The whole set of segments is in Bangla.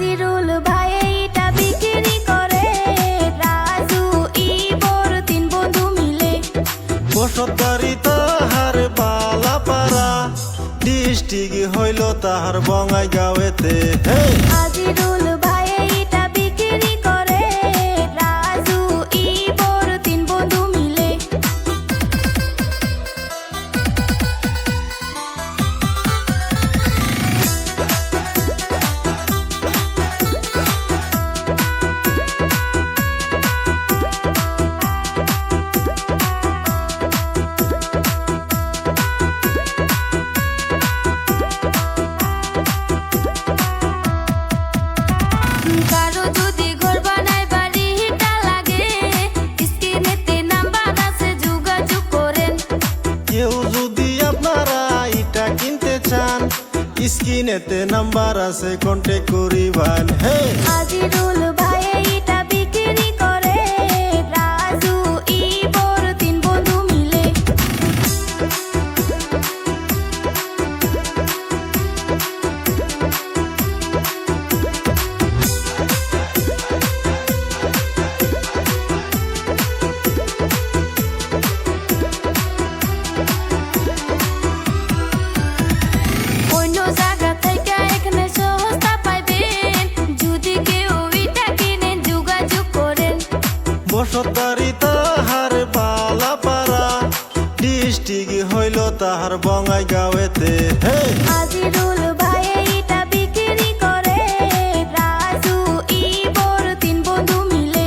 আজিরুল ভাই এটা বিক্রি করে, রাজু ইবর তিন বন্ধু মিলে। বসতবাড়ি তাহার বালাপাড়া, ডিস্ট্রিক্ট হইল তাহার বঙাইগাঁওতে। আজিরুল ভাই এটা বিক্রি করে, রাজু ইবর তিন বন্ধু মিলে। কারো যদি ঘর বানায় বাড়িটা লাগে, স্ক্রিনেতে নাম্বার আছে যোগাযোগ করেন। কেউ যদি আপনারা এটা কিনতে চান, স্ক্রিনেতে নাম্বার আছে কন্টেক্ট করিবান। আজিরুল ভাই এটা বিক্রি করে, রাজু ইবর তিন বন্ধু মিলে। অন্য জায়গা থেকে এখানে সস্তা পাইবেন, যদি কেউ এটা কিনেন যোগাযোগ করেন। বসতবাড়ি তাহার বালাপাড়া, ডিস্ট্রিক্ট হইল তাহার বঙাইগাঁওতে। আজিরুল ভাই এটা বিক্রি করে, রাজু ইবর তিন বন্ধু মিলে।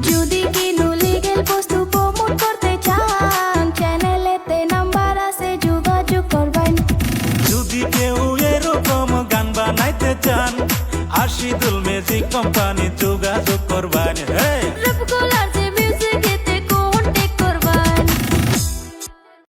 যদি কিনো লিগেল বস্তু প্রমোট করতে চান, চ্যানেলেতে নাম্বার আছে যোগাযোগ করবেন। যদি কেউ এরকম গান বানাইতে চান, আশিদুল মিউজিক কোম্পানি যোগাযোগ করবেন। রূপকলার যে মিউজিকেতে